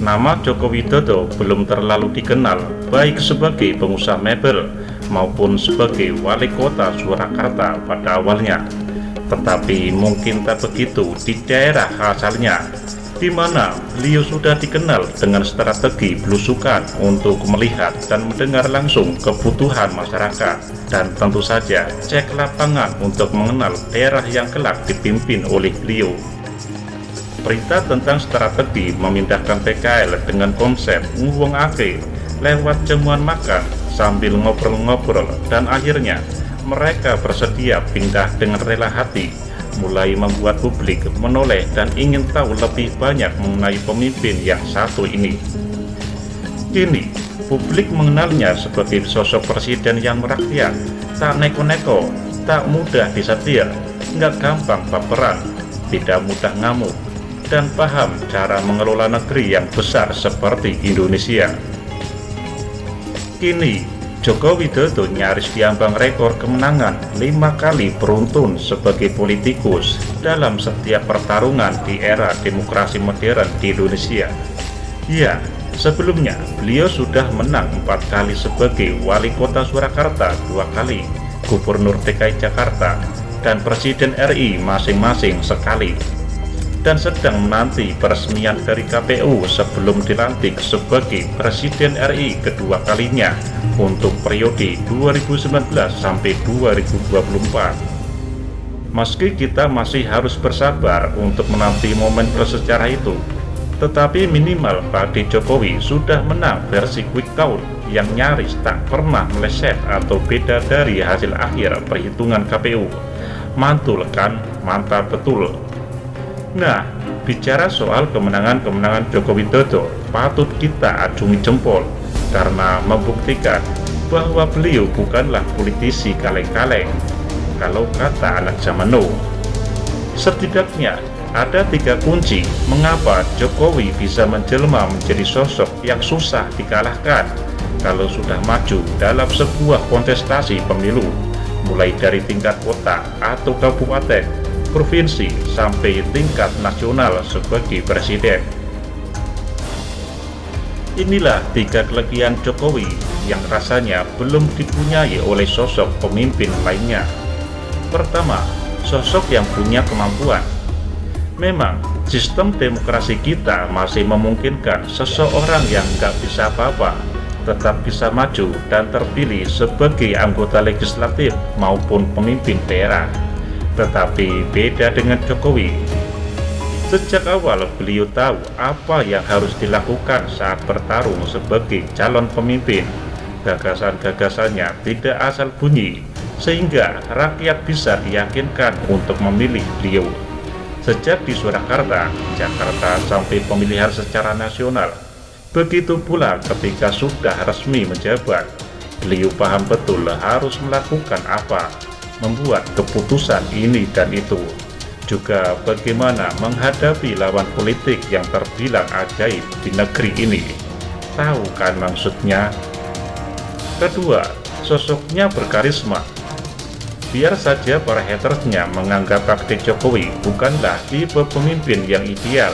Nama Joko Widodo belum terlalu dikenal baik sebagai pengusaha mebel maupun sebagai wali kota Surakarta pada awalnya. Tetapi mungkin tak begitu di daerah asalnya, di mana beliau sudah dikenal dengan strategi belusukan untuk melihat dan mendengar langsung kebutuhan masyarakat, dan tentu saja cek lapangan untuk mengenal daerah yang kelak dipimpin oleh beliau. Perintah tentang strategi memindahkan PKL dengan konsep nguwong ake lewat jamuan makan sambil ngobrol-ngobrol, dan akhirnya mereka bersedia pindah dengan rela hati, mulai membuat publik menoleh dan ingin tahu lebih banyak mengenai pemimpin yang satu ini. Kini, publik mengenalnya sebagai sosok presiden yang merakyat, tak neko-neko, tak mudah disetir, nggak gampang baperan, tidak mudah ngamuk, dan paham cara mengelola negeri yang besar seperti Indonesia. Kini, Joko Widodo nyaris diambang rekor kemenangan 5 kali beruntun sebagai politikus dalam setiap pertarungan di era demokrasi modern di Indonesia. Ya, sebelumnya beliau sudah menang 4 kali sebagai wali kota Surakarta, 2 kali, gubernur DKI Jakarta, dan presiden RI masing-masing sekali, dan sedang menanti peresmian dari KPU sebelum dilantik sebagai Presiden RI kedua kalinya untuk periode 2019 sampai 2024. Meski kita masih harus bersabar untuk menanti momen bersejarah itu, tetapi minimal Pak Jokowi sudah menang versi quick count yang nyaris tak pernah meleset atau beda dari hasil akhir perhitungan KPU. Mantul kan? Mantap betul. Nah, bicara soal kemenangan-kemenangan Joko Widodo, patut kita acungi jempol karena membuktikan bahwa beliau bukanlah politisi kaleng-kaleng, kalau kata anak zaman now. Setidaknya ada 3 kunci mengapa Jokowi bisa menjelma menjadi sosok yang susah dikalahkan kalau sudah maju dalam sebuah kontestasi pemilu, mulai dari tingkat kota atau kabupaten, provinsi, sampai tingkat nasional sebagai presiden. Inilah 3 kelebihan Jokowi yang rasanya belum dipunyai oleh sosok pemimpin lainnya. Pertama, sosok yang punya kemampuan. Memang, sistem demokrasi kita masih memungkinkan seseorang yang nggak bisa apa-apa tetap bisa maju dan terpilih sebagai anggota legislatif maupun pemimpin daerah. Tetapi beda dengan Jokowi. Sejak awal beliau tahu apa yang harus dilakukan saat bertarung sebagai calon pemimpin. Gagasan-gagasannya tidak asal bunyi, sehingga rakyat bisa diyakinkan untuk memilih beliau. Sejak di Surakarta, Jakarta, sampai pemilihan secara nasional. Begitu pula ketika sudah resmi menjabat, beliau paham betul harus melakukan apa, membuat keputusan ini dan itu, juga bagaimana menghadapi lawan politik yang terbilang ajaib di negeri ini. Tahu kan maksudnya? Kedua, sosoknya berkarisma. Biar saja para hatersnya menganggap Pak Jokowi bukanlah tipe pemimpin yang ideal,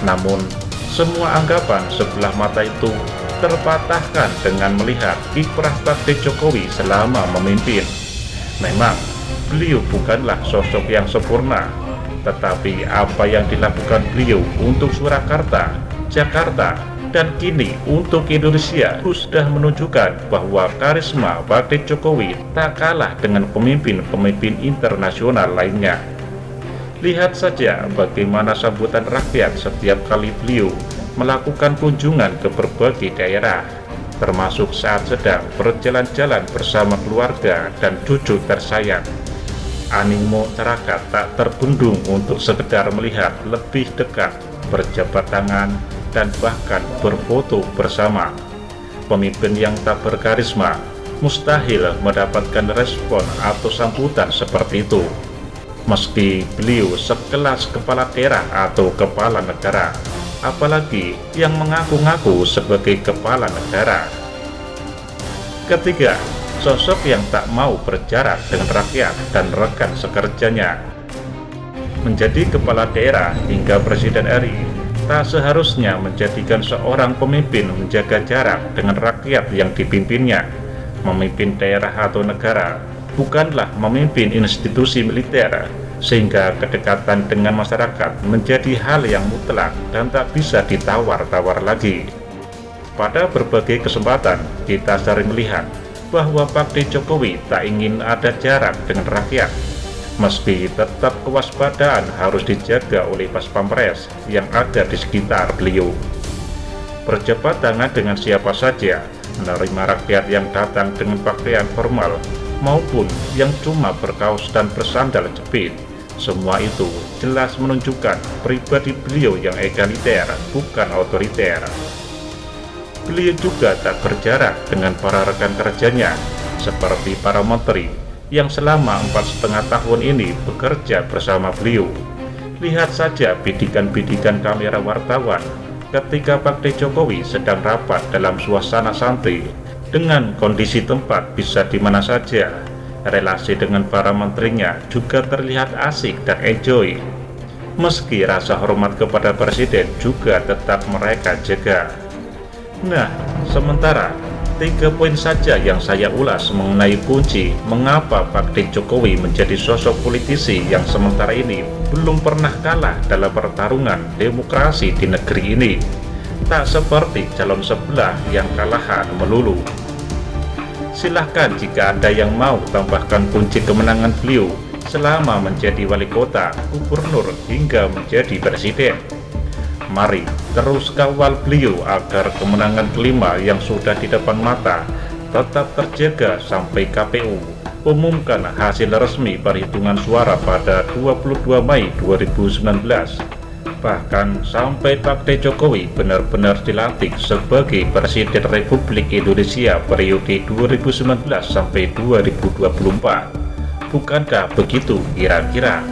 namun semua anggapan sebelah mata itu terpatahkan dengan melihat kiprah Pak Jokowi selama memimpin. Memang, beliau bukanlah sosok yang sempurna, tetapi apa yang dilakukan beliau untuk Surakarta, Jakarta, dan kini untuk Indonesia sudah menunjukkan bahwa karisma Pak Jokowi tak kalah dengan pemimpin-pemimpin internasional lainnya. Lihat saja bagaimana sambutan rakyat setiap kali beliau melakukan kunjungan ke berbagai daerah, termasuk saat sedang berjalan-jalan bersama keluarga dan cucu tersayang. Animo masyarakat tak terbendung untuk sekedar melihat lebih dekat, berjabat tangan, dan bahkan berfoto bersama. Pemimpin yang tak berkarisma mustahil mendapatkan respon atau sambutan seperti itu, meski beliau sekelas kepala daerah atau kepala negara, apalagi yang mengaku-ngaku sebagai kepala negara. Ketiga, sosok yang tak mau berjarak dengan rakyat dan rekan sekerjanya. Menjadi kepala daerah hingga presiden RI tak seharusnya menjadikan seorang pemimpin menjaga jarak dengan rakyat yang dipimpinnya. Memimpin daerah atau negara bukanlah memimpin institusi militer, sehingga kedekatan dengan masyarakat menjadi hal yang mutlak dan tak bisa ditawar-tawar lagi. Pada berbagai kesempatan, kita sering melihat bahwa Pak Jokowi tak ingin ada jarak dengan rakyat. Meski tetap kewaspadaan harus dijaga oleh Pas Pampres yang ada di sekitar beliau. Berjabat tangan dengan siapa saja, menerima rakyat yang datang dengan pakaian formal maupun yang cuma berkaos dan bersandal jepit, semua itu jelas menunjukkan pribadi beliau yang egaliter, bukan otoriter. Beliau juga tak berjarak dengan para rekan kerjanya, seperti para menteri yang selama 4,5 tahun ini bekerja bersama beliau. Lihat saja bidikan-bidikan kamera wartawan ketika Pak Jokowi sedang rapat dalam suasana santai, dengan kondisi tempat bisa di mana saja. Relasi dengan para menterinya juga terlihat asik dan enjoy. Meski rasa hormat kepada presiden juga tetap mereka jaga. Nah, sementara 3 poin saja yang saya ulas mengenai kunci mengapa Pak Jokowi menjadi sosok politisi yang sementara ini belum pernah kalah dalam pertarungan demokrasi di negeri ini. Tak seperti calon sebelah yang kalahan melulu. Silahkan jika ada yang mau tambahkan kunci kemenangan beliau selama menjadi wali kota, gubernur, hingga menjadi presiden. Mari terus kawal beliau agar kemenangan kelima yang sudah di depan mata tetap terjaga sampai KPU umumkan hasil resmi perhitungan suara pada 22 Mei 2019. Bahkan sampai Pak Jokowi benar-benar dilantik sebagai Presiden Republik Indonesia periode 2019 sampai 2024. Bukankah begitu kira-kira?